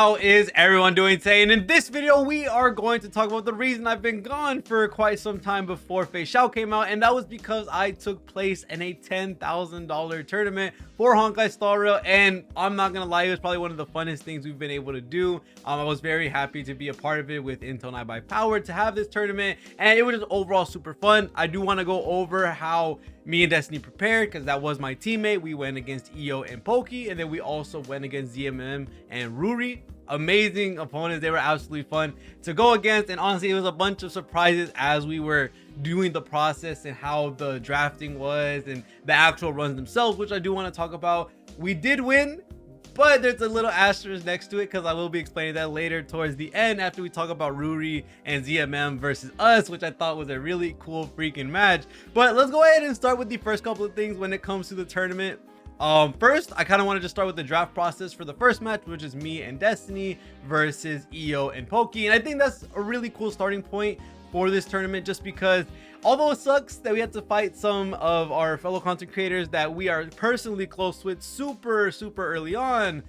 How is everyone doing today? And in this video, we are going to talk about the reason I've been gone for quite some time before Fei Xiao came out, and that was because I took place in a $10,000 tournament for Honkai Star Rail, and I'm not gonna lie, it was probably one of the funnest things we've been able to do. I was very happy to be a part of it with Intel and I by Power to have this tournament, and it was just overall super fun. I do want to go over how me and Destiny prepared, because that was my teammate. We went against EO and Pokey, and then we also went against ZMM and Ruri. Amazing opponents. They were absolutely fun to go against, and honestly it was a bunch of surprises as we were doing the process and how the drafting was and the actual runs themselves, which I do want to talk about. We did win, but there's a little asterisk next to it because I will be explaining that later towards the end after we talk about Ruri and ZMM versus us, which I thought was a really cool freaking match. But let's go ahead and start with the first couple of things when it comes to the tournament. First, I kind of wanted to start with the draft process for the first match, which is me and Destiny versus EO and Pokey. And I think that's a really cool starting point for this tournament, just because although it sucks that we had to fight some of our fellow content creators that we are personally close with super early on,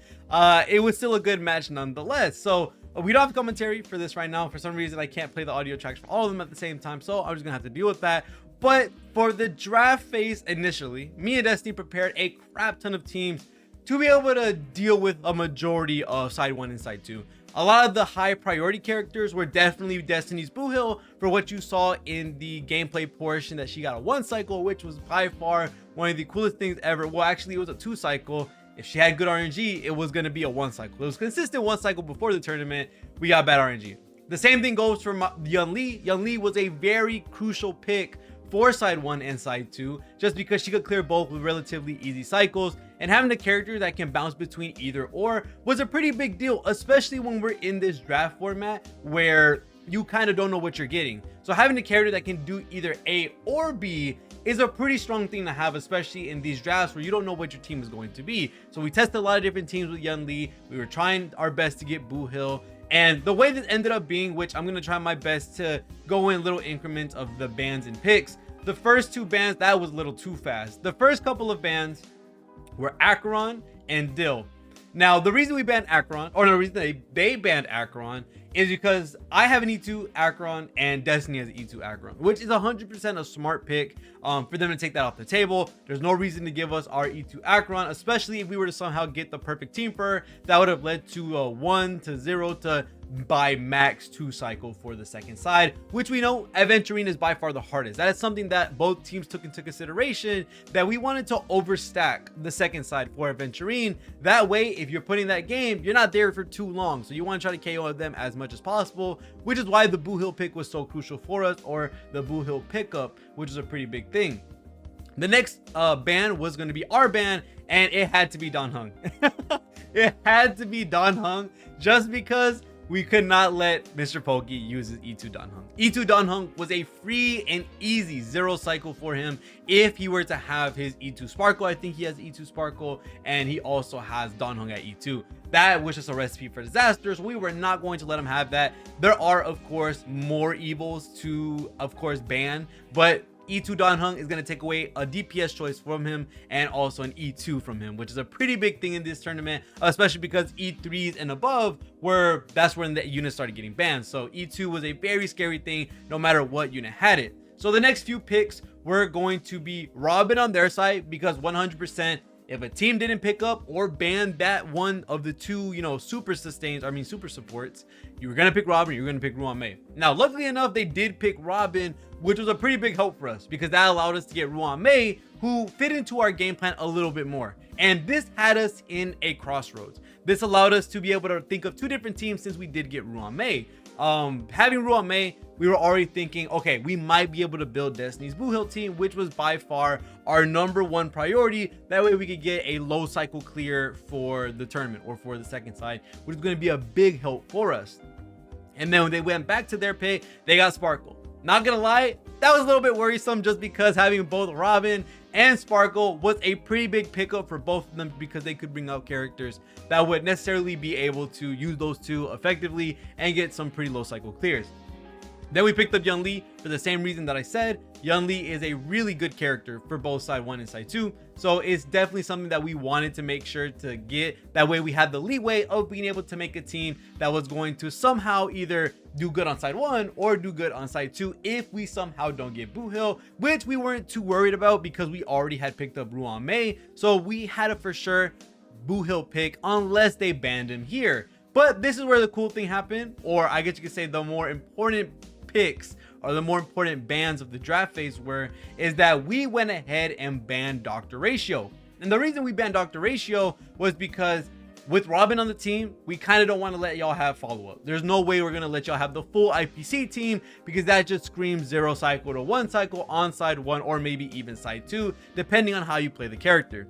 it was still a good match nonetheless. So we don't have commentary for this right now. For some reason, I can't play the audio tracks for all of them at the same time, so I'm just gonna have to deal with that. But for the draft phase initially, me and Destiny prepared a crap ton of teams to be able to deal with a majority of side 1 and side 2. A lot of the high priority characters were definitely Destiny's Boo Hill for what you saw in the gameplay portion, that she got a 1 cycle, which was by far one of the coolest things ever. Well, actually it was a 2 cycle. If she had good RNG, it was going to be a 1 cycle. It was consistent 1 cycle before the tournament. We got bad RNG. The same thing goes for Yun Li. Yun Li was a very crucial pick for side 1 and side 2, just because she could clear both with relatively easy cycles, and having a character that can bounce between either or was a pretty big deal, especially when we're in this draft format where you kind of don't know what you're getting. So having a character that can do either A or B is a pretty strong thing to have, especially in these drafts where you don't know what your team is going to be. So we tested a lot of different teams with Yun Li. We were trying our best to get Boo Hill, and the way this ended up being, which I'm going to try my best to go in little increments of the bans and picks. The first 2 bans, that was a little too fast. The first couple of bans were Acheron and Dill. Now, the reason we banned Acheron, or the reason they banned Acheron, is because I have an E2 Acheron and Destiny has an E2 Acheron, which is 100% a smart pick for them to take that off the table. There's no reason to give us our E2 Acheron, especially if we were to somehow get the perfect team for her. That would have led to a 1-0 to by max 2 cycle for the second side, which we know Aventurine is by far the hardest. That is something that both teams took into consideration, that we wanted to overstack the second side for Aventurine. That way, if you're putting that game, you're not there for too long, so you want to try to KO them as much as possible, which is why the Boo Hill pick was so crucial for us, or the Boo Hill pickup, which is a pretty big thing. The next ban was going to be our ban, and it had to be Dan Heng. It had to be Dan Heng, just because we could not let Mr. Pokey use his E2 Dan Heng. E2 Dan Heng was a free and easy 0 cycle for him if he were to have his E2 Sparkle. I think he has E2 Sparkle, and he also has Dan Heng at E2. That was just a recipe for disaster, so we were not going to let him have that. There are, of course, more evils to, of course, ban, but E2 Dan Heng is going to take away a DPS choice from him and also an E2 from him, which is a pretty big thing in this tournament, especially because E3s and above that's when the units started getting banned. So E2 was a very scary thing no matter what unit had it. So the next few picks were going to be Robin on their side, because 100% if a team didn't pick up or ban that one of the 2, super supports, you were going to pick Robin, you were going to pick Ruan Mei. Now, luckily enough, they did pick Robin, which was a pretty big help for us, because that allowed us to get Ruan Mei, who fit into our game plan a little bit more. And this had us in a crossroads. This allowed us to be able to think of 2 different teams since we did get Ruan Mei. Having Ruan Mei, we were already thinking, okay, we might be able to build Destiny's Boo Hill team, which was by far our #1 priority. That way we could get a low cycle clear for the tournament or for the second side, which is going to be a big help for us. And then when they went back to their pick, they got Sparkle. Not gonna lie, that was a little bit worrisome, just because having both Robin and Sparkle was a pretty big pickup for both of them, because they could bring out characters that would necessarily be able to use those 2 effectively and get some pretty low cycle clears. Then we picked up Yunli for the same reason that I said. Yunli is a really good character for both side 1 and side 2. So it's definitely something that we wanted to make sure to get. That way we had the leeway of being able to make a team that was going to somehow either do good on side 1 or do good on side 2 if we somehow don't get Boohill, which we weren't too worried about because we already had picked up Ruan Mei. So we had a for sure Boohill pick unless they banned him here. But this is where the cool thing happened, or I guess you could say the more important picks or the more important bans of the draft phase is that we went ahead and banned Dr. Ratio. And the reason we banned Dr. Ratio was because with Robin on the team, we kind of don't want to let y'all have follow-up. There's no way we're going to let y'all have the full IPC team because that just screams 0 cycle to 1 cycle on side 1 or maybe even side 2, depending on how you play the character.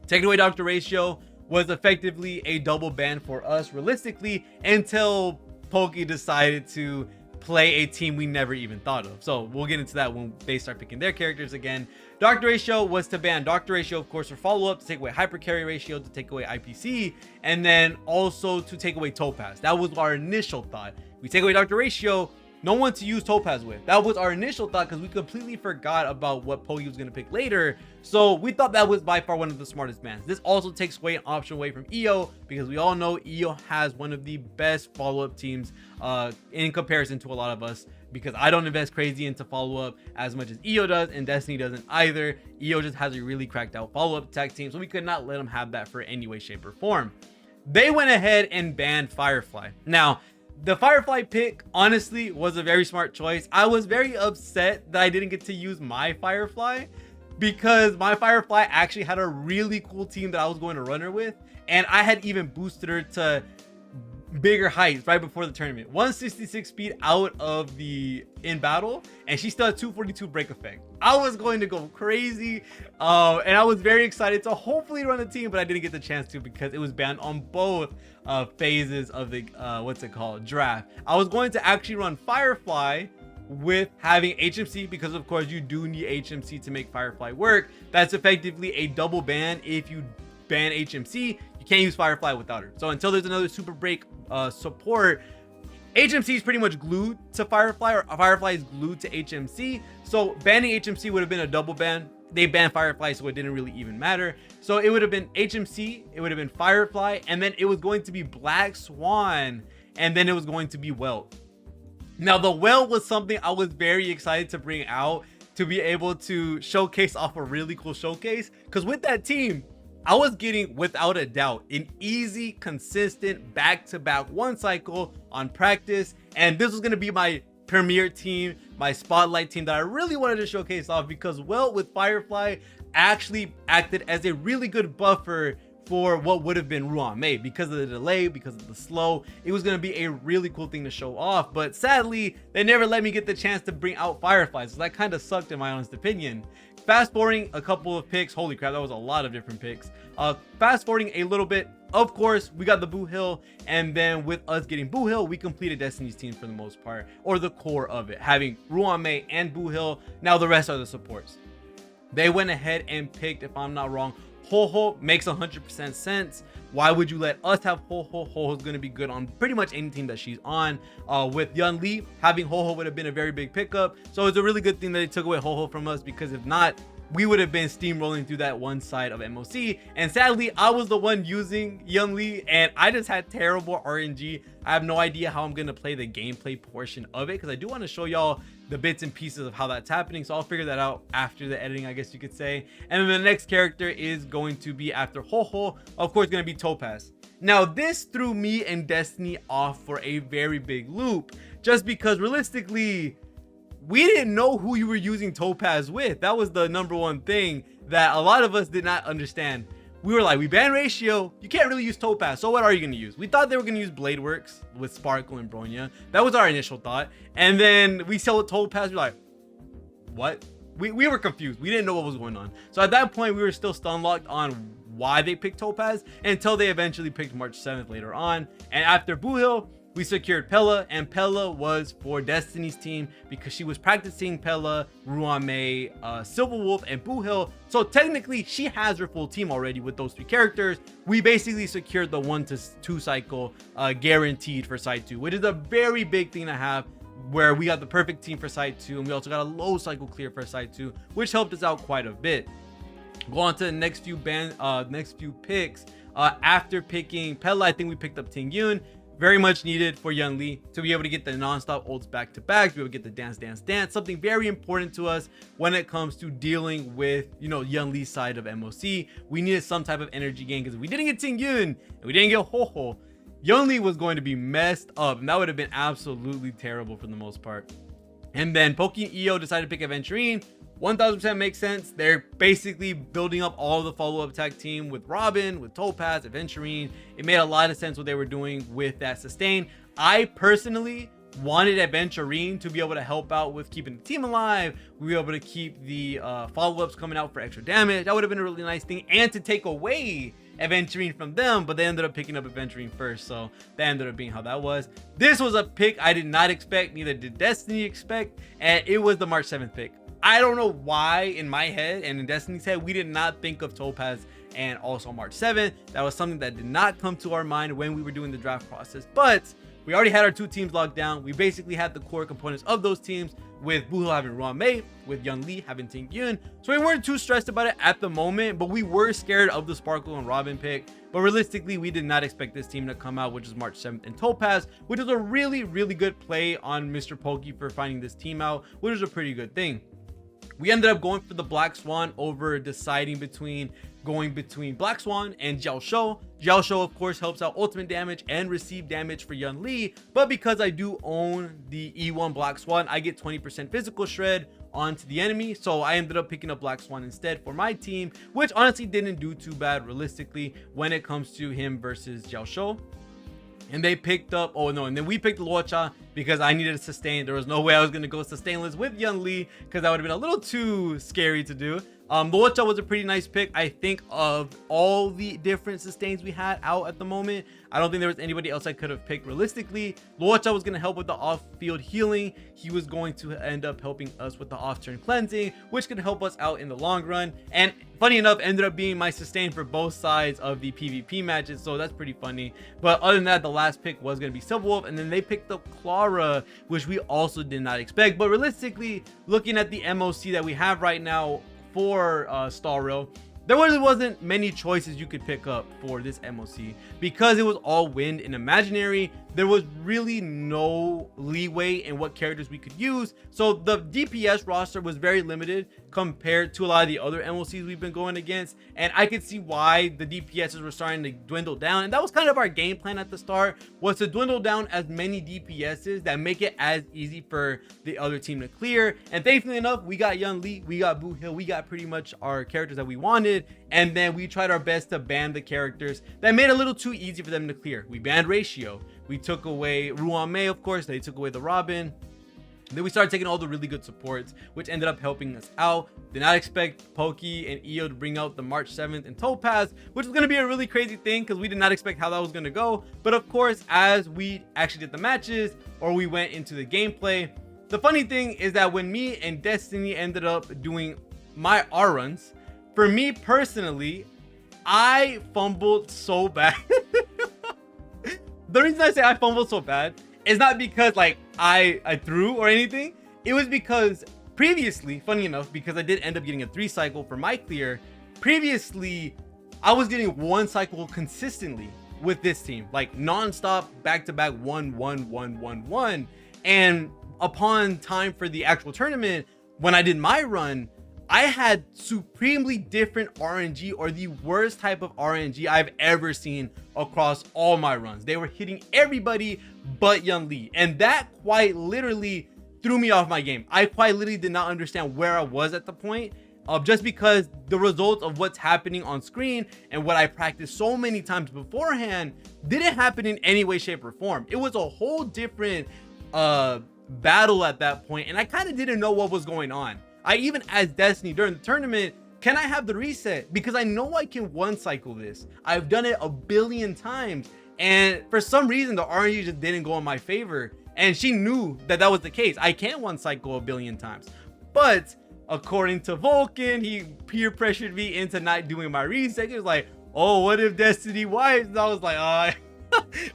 Taking away Dr. Ratio was effectively a double ban for us realistically until Pokey decided to play a team we never even thought of. So we'll get into that when they start picking their characters again. Dr. Ratio was to ban Dr. Ratio, of course, for follow-up, to take away Hyper Carry Ratio, to take away IPC, and then also to take away Topaz. That was our initial thought. We take away Dr. Ratio, no one to use Topaz with. That was our initial thought because we completely forgot about what Pokey was going to pick later. So we thought that was by far one of the smartest bans. This also takes away an option away from EO because we all know EO has one of the best follow-up teams in comparison to a lot of us, because I don't invest crazy into follow-up as much as EO does, and Destiny doesn't either. EO just has a really cracked out follow-up tech team, so we could not let them have that for any way, shape, or form. They went ahead and banned Firefly. Now, the Firefly pick honestly was a very smart choice. I was very upset that I didn't get to use my Firefly because my Firefly actually had a really cool team that I was going to run her with, and I had even boosted her to bigger heights right before the tournament. 166 speed out of the in battle, and she still had 242 break effect. I was going to go crazy, and I was very excited to hopefully run a team, but I didn't get the chance to because it was banned on both phases of the draft. I was going to actually run Firefly with having HMC because of course you do need HMC to make Firefly work. That's effectively a double ban. If you ban HMC, you can't use Firefly without her. So until there's another super break support, HMC is pretty much glued to Firefly, or Firefly is glued to HMC. So banning HMC would have been a double ban. They banned Firefly, so it didn't really even matter. So it would have been HMC, it would have been Firefly, and then it was going to be Black Swan, and then it was going to be Welt. Now the Welt was something I was very excited to bring out to be able to showcase off a really cool showcase, because with that team I was getting, without a doubt, an easy, consistent back-to-back 1 cycle on practice. And this was going to be my premier team, my spotlight team that I really wanted to showcase off because, well, with Firefly actually acted as a really good buffer for what would have been Ruan Mei because of the delay, because of the slow. It was going to be a really cool thing to show off. But sadly, they never let me get the chance to bring out Firefly. So that kind of sucked in my honest opinion. Fast forwarding a couple of picks, holy crap, that was a lot of different picks. Fast forwarding a little bit, of course, we got the Boohill, and then with us getting Boohill, we completed Destiny's team for the most part, or the core of it, having Ruan Mei and Boohill. Now the rest are the supports. They went ahead and picked, if I'm not wrong, Ho-Ho. Makes 100% sense. Why would you let us have Ho-Ho? Ho-Ho's going to be good on pretty much any team that she's on. With Yunli, having Ho-Ho would have been a very big pickup. So it's a really good thing that they took away Ho-Ho from us, because if not, we would have been steamrolling through that one side of MOC. And sadly, I was the one using Yunli, and I just had terrible RNG. I have no idea how I'm going to play the gameplay portion of it, because I do want to show y'all the bits and pieces of how that's happening. So I'll figure that out after the editing, I guess you could say. And then the next character is going to be after Ho-Ho, of course, going to be Topaz. Now this threw me and Destiny off for a very big loop, just because realistically, we didn't know who you were using Topaz with. That was the #1 thing that a lot of us did not understand. We were like, we ban Ratio, you can't really use Topaz, so what are you going to use? We thought they were going to use Blade Works with Sparkle and Bronya. That was our initial thought. And then we saw Topaz, we're like, what? We were confused. We didn't know what was going on. So at that point, we were still stun locked on why they picked Topaz until they eventually picked March 7th later on. And after Boohill, we secured Pella, and Pella was for Destiny's team because she was practicing Pella, Ruan Mei, Silver Wolf, and Boohill. So technically, she has her full team already with those 3 characters. We basically secured the 1 to 2 cycle guaranteed for side 2, which is a very big thing to have. where we got the perfect team for side 2, and we also got a low cycle clear for side 2, which helped us out quite a bit. Go on to the next few picks. After picking Pella, I think we picked up Ting Yun. Very much needed for Yun Li to be able to get the non-stop ults back to back, to be able to get the dance. Something very important to us when it comes to dealing with, you know, Yun Li's side of MOC. We needed some type of energy gain, because if we didn't get Ting Yun and we didn't get Ho-Ho, Yun Li was going to be messed up, and that would have been absolutely terrible for the most part. And then Poki and EO decided to pick Aventurine. 1000% makes sense. They're basically building up all the follow-up tag team with Robin, with Topaz, Aventurine. It made a lot of sense what they were doing with that sustain. I personally wanted Aventurine to be able to help out with keeping the team alive. We were able to keep the follow-ups coming out for extra damage. That would have been a really nice thing, and to take away Aventurine from them, but they ended up picking up Aventurine first, so that ended up being how that was. This was a pick I did not expect, neither did Destiny expect, and it was the March 7th pick. I don't know why in my head and in Destiny's head we did not think of Topaz and also March 7th. That was something that did not come to our mind when we were doing the draft process, but we already had our 2 teams locked down. We basically had the core components of those teams, with Buho having Ruan Mei, with Yun Li having Ting Yun. So we weren't too stressed about it at the moment, but we were scared of the Sparkle and Robin pick. But realistically, we did not expect this team to come out, which is March 7th and Topaz, which was a really, really good play on Mr. Pokey for finding this team out, which was a pretty good thing. We ended up going for the Black Swan over deciding between Black Swan and Jiao Shou. Jiao Shou, of course, helps out ultimate damage and receive damage for Yun Li, but because I do own the E1 Black Swan, I get 20% physical shred onto the enemy, so I ended up picking up Black Swan instead for my team, which honestly didn't do too bad realistically when it comes to him versus Jiao Shou. And they picked up, and then we picked Luocha because I needed a sustain. There was no way I was going to go sustainless with Yun Li, because that would have been a little too scary to do. Luocha was a pretty nice pick. I think of all the different sustains we had out at the moment, I don't think there was anybody else I could have picked realistically. Luocha was going to help with the off-field healing. He was going to end up helping us with the off-turn cleansing, which could help us out in the long run. And funny enough, ended up being my sustain for both sides of the PvP matches, so that's pretty funny. But other than that, the last pick was going to be Silverwolf, and then they picked up Clara, which we also did not expect. But realistically, looking at the MOC that we have right now for Star Rail, there really wasn't many choices you could pick up for this MOC, because it was all wind and imaginary. There was really no leeway in what characters we could use, so the DPS roster was very limited compared to a lot of the other MOCs we've been going against, and I could see why the DPSs were starting to dwindle down. And that was kind of our game plan at the start, was to dwindle down as many DPSs that make it as easy for the other team to clear. And thankfully enough, we got Yun Li, we got Boo Hill, we got pretty much our characters that we wanted, and then we tried our best to ban the characters that made it a little too easy for them to clear. We banned REHOO, we took away Ruan Mei, of course, they took away the Robin. Then we started taking all the really good supports, which ended up helping us out. Did not expect Pokey and EO to bring out the March 7th and Topaz, which was going to be a really crazy thing because we did not expect how that was going to go. But of course, as we actually did the matches, or we went into the gameplay, the funny thing is that when me and Destiny ended up doing my R runs, for me personally, I fumbled so bad. The reason I say I fumbled so bad is not because like I threw or anything. It was because previously, funny enough, because I did end up getting a 3 cycle for my clear, previously I was getting 1 cycle consistently with this team, like non-stop, back-to-back 1-1-1-1-1. And upon time for the actual tournament, when I did my run, I had supremely different RNG, or the worst type of RNG I've ever seen across all my runs. They were hitting everybody but Yun Li, and that quite literally threw me off my game. I quite literally did not understand where I was at the point, just because the results of what's happening on screen and what I practiced so many times beforehand didn't happen in any way, shape, or form. It was a whole different battle at that point, and I kind of didn't know what was going on. I even asked Destiny during the tournament, can I have the reset? Because I know I can 1 cycle this. I've done it a billion times, and for some reason the RNG just didn't go in my favor, and she knew that that was the case. I can 1 cycle a billion times, but according to Vulcan, he peer pressured me into not doing my reset. He was like, oh, what if Destiny wipes? And I was like,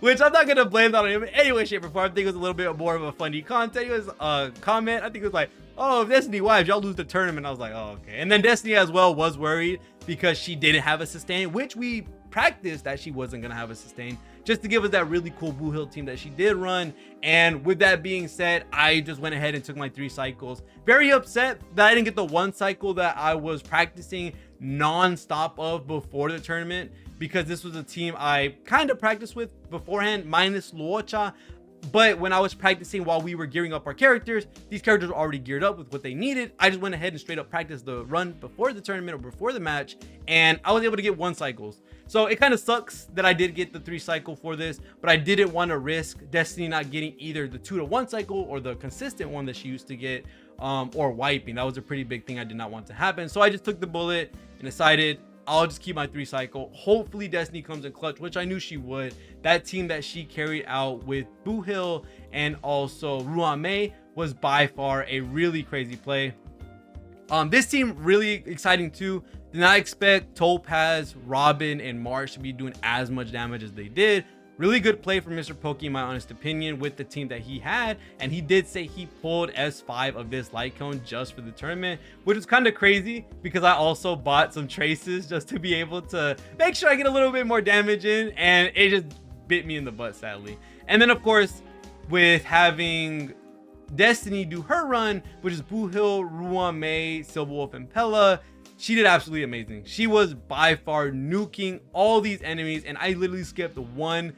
Which I'm not gonna blame that on him in any way, shape, or form. I think it was a little bit more of a funny content. It was a comment. I think it was like, oh, Destiny, why did y'all lose the tournament? I was like, oh, okay. And then Destiny as well was worried because she didn't have a sustain, which we practiced that she wasn't gonna have a sustain, just to give us that really cool Boo Hill team that she did run. And with that being said, I just went ahead and took my 3 cycles. Very upset that I didn't get the 1 cycle that I was practicing non-stop of before the tournament, because this was a team I kind of practiced with beforehand, minus Luocha. But when I was practicing while we were gearing up our characters, these characters were already geared up with what they needed. I just went ahead and straight up practiced the run before the tournament or before the match, and I was able to get 1 cycles. So it kind of sucks that I did get the 3 cycle for this, but I didn't want to risk Destiny not getting either the 2 to 1 cycle or the consistent one that she used to get, or wiping. That was a pretty big thing I did not want to happen. So I just took the bullet and decided I'll just keep my 3 cycle. Hopefully Destiny comes in clutch, which I knew she would. That team that she carried out with Boo Hill and also Ruame was by far a really crazy play. This team really exciting too. Did not expect Topaz, Robin, and Marsh to be doing as much damage as they did. Really good play from Mr. Pokey, in my honest opinion, with the team that he had. And he did say he pulled S5 of this light cone just for the tournament, which is kind of crazy because I also bought some traces just to be able to make sure I get a little bit more damage in. And it just bit me in the butt, sadly. And then, of course, with having Destiny do her run, which is Boo Hill, Ruame, Silver Wolf, and Pella, she did absolutely amazing. She was by far nuking all these enemies, and I literally skipped 1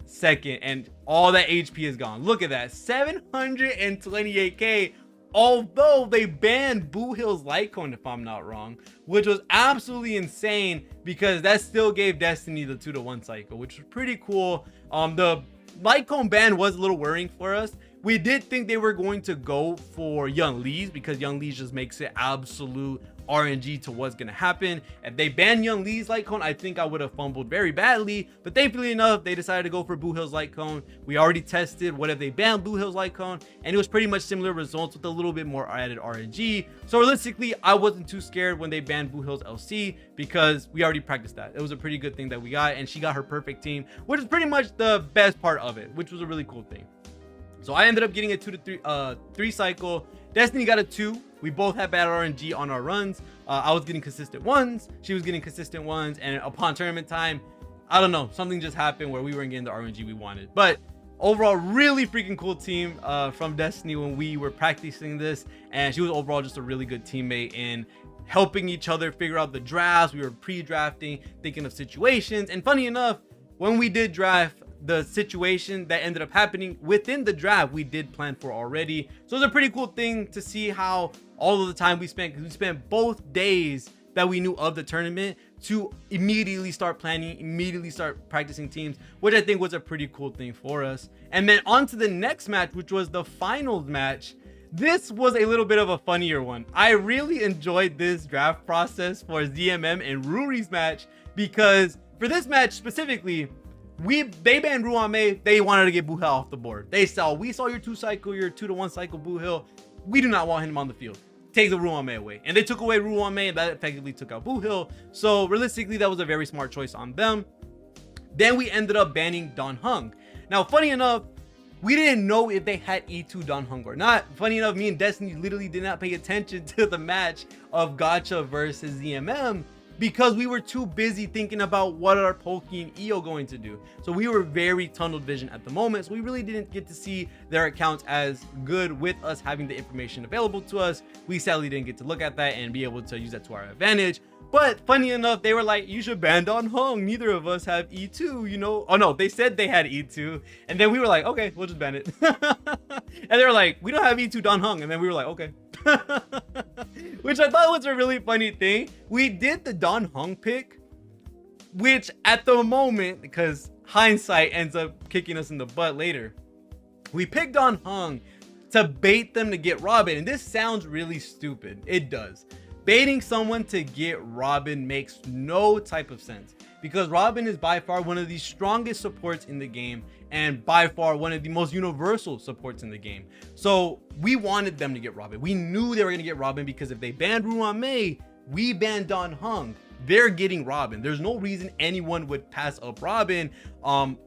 second and all that HP is gone. Look at that, 728k, although they banned Boo Hill's light cone, if I'm not wrong, which was absolutely insane because that still gave Destiny the 2 to 1 cycle, which was pretty cool. The light cone ban was a little worrying for us. We did think they were going to go for Young Lee's because Young Lee's just makes it absolute RNG to what's gonna happen. If they banned Young Lee's light cone, I think I would have fumbled very badly, but thankfully enough, they decided to go for Boo Hill's light cone. We already tested what if they banned Boo Hill's light cone, and it was pretty much similar results with a little bit more added RNG. So realistically, I wasn't too scared when they banned Boo Hill's LC because we already practiced that. It was a pretty good thing that we got, and she got her perfect team, which is pretty much the best part of it, which was a really cool thing. So I ended up getting a 2 to 3 cycle. Destiny got a 2. We both had bad RNG on our runs. I was getting consistent 1s. She was getting consistent 1s. And upon tournament time, I don't know, something just happened where we weren't getting the RNG we wanted. But overall, really freaking cool team from Destiny when we were practicing this. And she was overall just a really good teammate in helping each other figure out the drafts. We were pre-drafting, thinking of situations. And funny enough, when we did draft, the situation that ended up happening within the draft, we did plan for already. So it's a pretty cool thing to see how all of the time we spent, because we spent both days that we knew of the tournament to immediately start planning, immediately start practicing teams, which I think was a pretty cool thing for us. And then on to the next match, which was the finals match. This was a little bit of a funnier one. I really enjoyed this draft process for ZMM and Ruri's match because for this match specifically, they banned Ruame. They wanted to get Boo Hill off the board. We saw your 2 cycle, your 2 to 1 cycle Boo Hill. We do not want him on the field. Take the Ruame away. And they took away Ruame, and that effectively took out Boo Hill. So realistically, that was a very smart choice on them. Then we ended up banning Don Hung. Now, funny enough, we didn't know if they had E2 Don Hung or not. Funny enough, me and Destiny literally did not pay attention to the match of Gacha versus ZMM because we were too busy thinking about what are Pokey and EO going to do. So we were very tunnel vision at the moment. So we really didn't get to see their accounts as good with us having the information available to us. We sadly didn't get to look at that and be able to use that to our advantage. But funny enough, they were like, you should ban Don Hung. Neither of us have E2, you know? Oh no, they said they had E2. And then we were like, okay, we'll just ban it. And they were like, we don't have E2 Don Hung. And then we were like, okay. Which I thought was a really funny thing. We did the Don Hung pick, which at the moment, because hindsight ends up kicking us in the butt later, we picked Don Hung to bait them to get Robin. And this sounds really stupid. It does. Baiting someone to get Robin makes no type of sense because Robin is by far one of the strongest supports in the game and by far one of the most universal supports in the game. So we wanted them to get Robin. We knew they were going to get Robin because if they banned Ruame, we banned Don Hung. they're getting Robin. There's no reason anyone would pass up Robin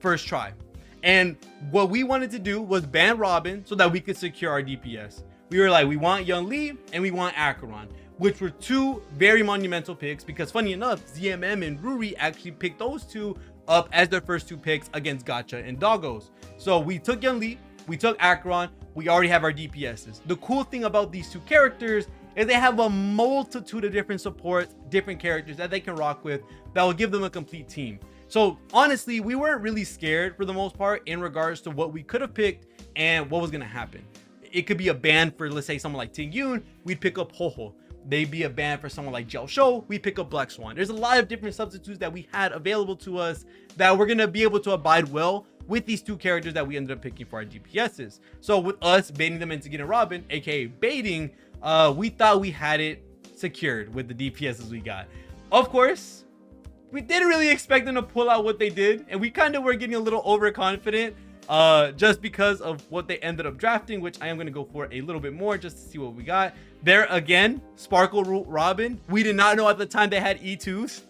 first try. And what we wanted to do was ban Robin so that we could secure our DPS. We were like, we want Young Lee and we want Acheron, which were two very monumental picks, because funny enough, ZMM and Ruri actually picked those two up as their first two picks against Gacha and Doggos. So we took Young Lee, we took Acheron, we already have our DPSs. The cool thing about these two characters is they have a multitude of different supports, different characters that they can rock with that will give them a complete team. So honestly, we weren't really scared for the most part in regards to what we could have picked and what was going to happen. It could be a ban for, let's say, someone like Tingyun, we'd pick up REHOO. They'd be a ban for someone like Jiao, we pick up Black Swan. There's a lot of different substitutes that we had available to us that we're going to be able to abide well with these two characters that we ended up picking for our DPSs. So with us baiting them into getting Robin, aka baiting, we thought we had it secured with the DPSs we got. Of course, we didn't really expect them to pull out what they did, and we kind of were getting a little overconfident just because of what they ended up drafting, which I am going to go for a little bit more just to see what we got. There again, Sparkle Robin. We did not know at the time they had E2s,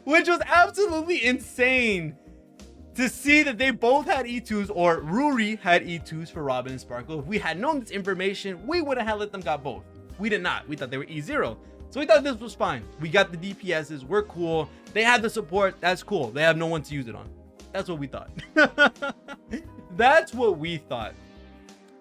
which was absolutely insane to see that they both had E2s, or Ruri had E2s for Robin and Sparkle. If we had known this information, we would have let them got both. We did not. We thought they were E0. So we thought this was fine. We got the DPSs. We're cool. They had the support. That's cool. They have no one to use it on. That's what we thought. That's what we thought.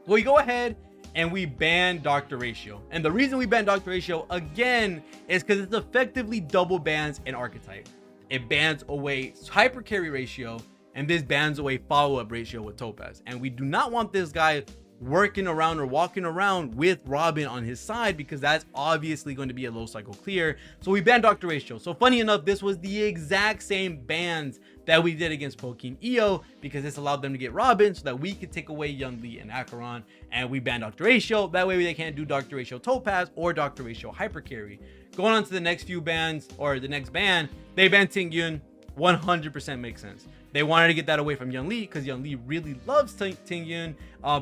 Well, we go ahead and we ban Dr. Ratio. And the reason we ban Dr. Ratio again is because it's effectively double bans an archetype. It bans away hyper carry ratio, and this bans away follow-up ratio with Topaz. And we do not want this guy working around or walking around with Robin on his side, because that's obviously going to be a low cycle clear. So we banned Dr. Ratio. So funny enough, this was the exact same bans that we did against Poki and EO, because this allowed them to get Robin so that we could take away Young Lee and Acheron, and we banned Dr. Ratio. That way they can't do Dr. Ratio Topaz or Dr. Ratio Hyper Carry. Going on to the next few bans, or the next ban, they banned Tingyun. 100% makes sense. They wanted to get that away from Young Lee because Young Lee really loves Tingyun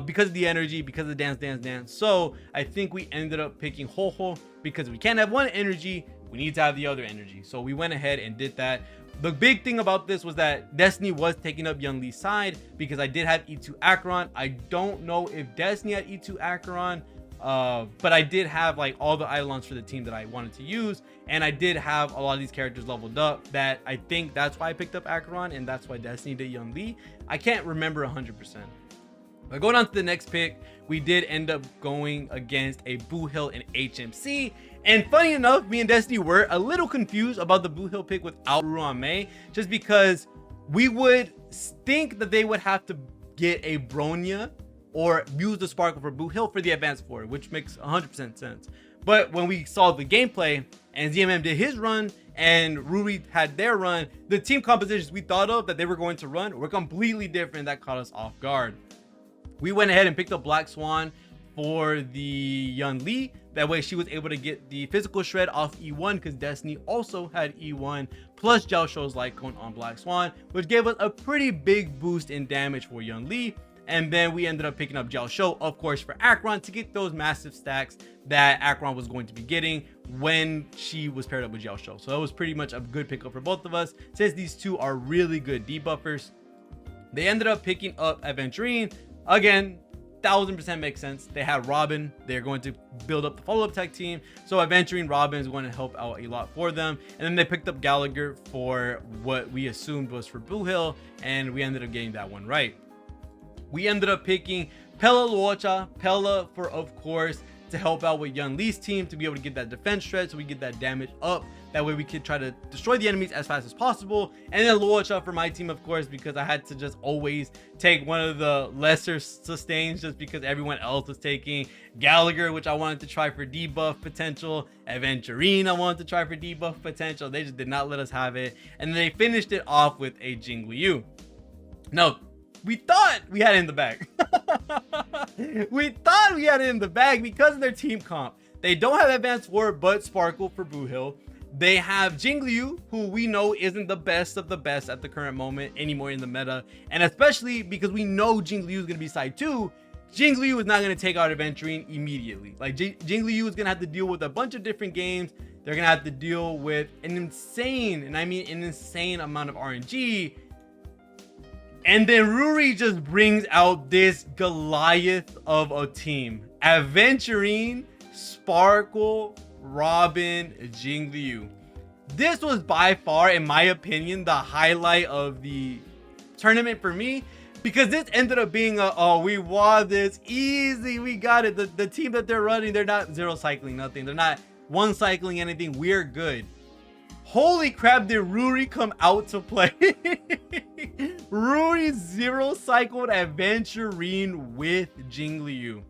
because of the energy, because of the dance. So I think we ended up picking REHOO because we can't have one energy, we need to have the other energy. So we went ahead and did that. The big thing about this was that Destiny was taking up Young Lee's side because I did have E2 Acheron. I don't know if Destiny had E2 Acheron, but I did have like all the Eidolons for the team that I wanted to use, and I did have a lot of these characters leveled up that I think that's why I picked up Acheron, and that's why Destiny did Young Lee. I can't remember 100%. But going on to the next pick, we did end up going against a Boo Hill and HMC. And funny enough, me and Destiny were a little confused about the Boo Hill pick without Ruan Mei, just because we would think that they would have to get a Bronya or use the Sparkle for Boo Hill for the advanced forward, which makes 100% sense. But when we saw the gameplay and ZMM did his run and Ruri had their run, the team compositions we thought of that they were going to run were completely different. That caught us off guard. We went ahead and picked up Black Swan for the Young Lee. That way she was able to get the physical shred off E1 because Destiny also had E1 plus Jiao Shou's Light Cone on Black Swan, which gave us a pretty big boost in damage for Young Lee. And then we ended up picking up Jiao Shou, of course, for Acheron to get those massive stacks that Acheron was going to be getting when she was paired up with Jiao Shou. So that was pretty much a good pickup for both of us, since these two are really good debuffers. They ended up picking up Aventurine. Again, 1000% makes sense. They had Robin. They're going to build up the follow-up tech team. So Aventurine Robin is going to help out a lot for them. And then they picked up Gallagher for what we assumed was for Boo Hill, and we ended up getting that one right. We ended up picking Pela Luocha. Pela for, of course, to help out with Young Lee's team to be able to get that defense shred so we get that damage up. That way we could try to destroy the enemies as fast as possible. And then Luocha for my team, of course, because I had to just always take one of the lesser sustains just because everyone else was taking Gallagher, which I wanted to try for debuff potential. Aventurine I wanted to try for debuff potential. They just did not let us have it. And then they finished it off with a Jingliu. Now, we thought we had it in the bag. We thought we had it in the bag because of their team comp. They don't have advanced forward but Sparkle for Boo Hill. They have Jingliu, who we know isn't the best of the best at the current moment anymore in the meta. And especially because we know Jingliu is going to be side 2, Jing Liu is not going to take out Aventurine immediately. Like Jing Liu is going to have to deal with a bunch of different games. They're going to have to deal with an insane, and I mean an insane amount of RNG. And then Ruri just brings out this Goliath of a team. Aventurine, Sparkle, Robin, Jing Liu. This was by far, in my opinion, the highlight of the tournament for me, because this ended up being a, oh, we won this easy, we got it. The team that they're running, they're not zero cycling nothing, they're not one cycling anything, we're good. Holy crap, did Ruri come out to play? Ruri zero cycled Aventurine with Jing Liu,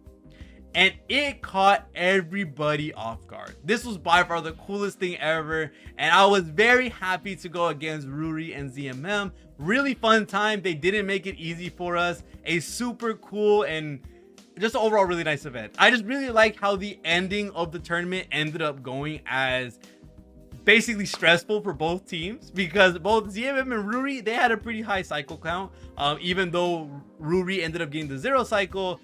and it caught everybody off guard. This was by far the coolest thing ever, and I was very happy to go against Ruri and ZMM. Really fun time. They didn't make it easy for us. A super cool and just overall really nice event. I just really like how the ending of the tournament ended up going as basically stressful for both teams, because both ZMM and Ruri, they had a pretty high cycle count. Even though Ruri ended up getting the 0 cycle,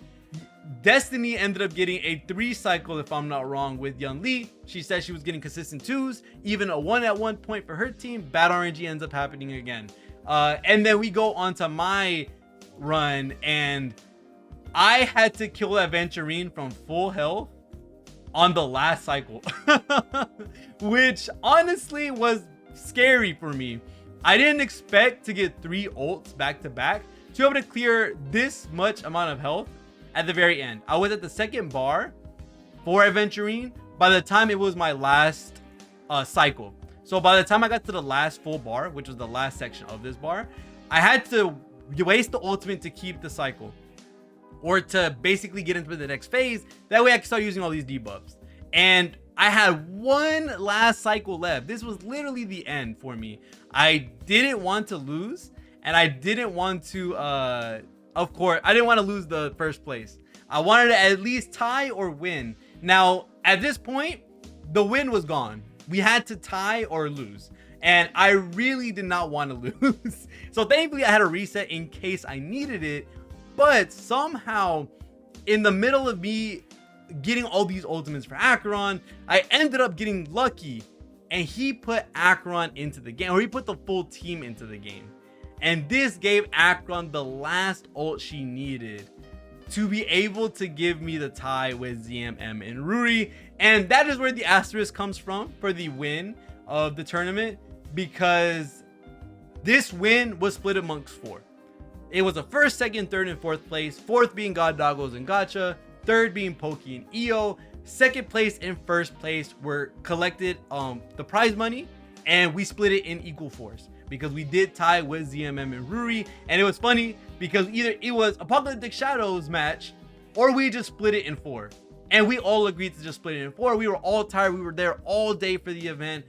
Destiny ended up getting a 3 cycle, if I'm not wrong, with Yun Li. She said she was getting consistent 2s, even a 1 at one point for her team. Bad RNG ends up happening again. And then we go on to my run, and I had to kill Aventurine from full health on the last cycle, which honestly was scary for me. I didn't expect to get 3 ults back to back to be able to clear this much amount of health at the very end. I was at the second bar for Aventurine by the time it was my last cycle. So by the time I got to the last full bar, which was the last section of this bar, I had to waste the ultimate to keep the cycle, or to basically get into the next phase. That way I can start using all these debuffs. And I had one last cycle left. This was literally the end for me. I didn't want to lose, and I didn't want to, of course, I didn't want to lose the first place. I wanted to at least tie or win. Now, at this point, the win was gone. We had to tie or lose, and I really did not want to lose. So thankfully I had a reset in case I needed it. But somehow, in the middle of me getting all these ultimates for Acheron, I ended up getting lucky, and he put Acheron into the game, or he put the full team into the game. And this gave Acheron the last ult she needed to be able to give me the tie with ZMM and Ruri. And that is where the asterisk comes from for the win of the tournament, because this win was split amongst 4. It was a first, second, third, and fourth place. Fourth being God Doggos and Gacha. Third being Pokey and EO. Second place and first place were collected the prize money, and we split it in equal force because we did tie with ZMM and Ruri. And it was funny because either it was Apocalyptic Shadows match, or we just split it in 4. And we all agreed to just split it in 4. We were all tired. We were there all day for the event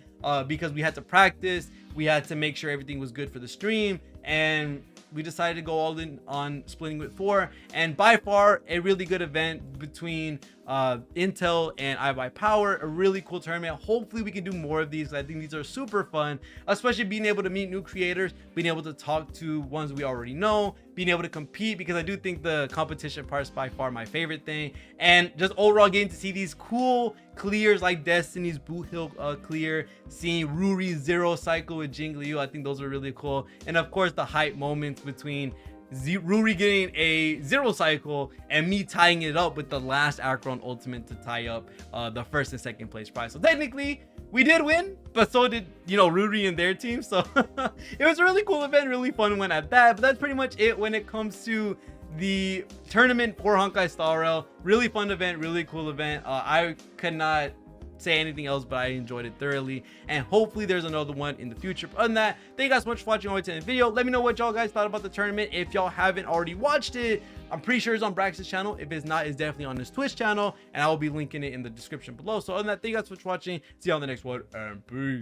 because we had to practice. We had to make sure everything was good for the stream, and we decided to go all in on splitting with 4. And by far a really good event between Intel and iBuyPower. A really cool tournament. Hopefully we can do more of these. I think these are super fun, especially being able to meet new creators, being able to talk to ones we already know, being able to compete, because I do think the competition part is by far my favorite thing. And just overall getting to see these cool clears like Destiny's Boot Hill clear, seeing Ruri's 0 cycle with Jing Liu, I think those are really cool. And of course the hype moments between Ruri getting a 0 cycle and me tying it up with the last Acheron ultimate to tie up the first and second place prize. So technically we did win, but so did, you know, Ruri and their team. So it was a really cool event, really fun one at that. But that's pretty much it when it comes to the tournament for Honkai Star Rail. Really fun event, really cool event. I could not say anything else, but I enjoyed it thoroughly, and hopefully there's another one in the future. But other than that, thank you guys so much for watching all the way to the video. Let me know what y'all guys thought about the tournament. If y'all haven't already watched it, I'm pretty sure it's on Brax's channel. If it's not, it's definitely on his Twitch channel, and I will be linking it in the description below. So other than that, thank you guys so much for watching. See you on the next one, and peace.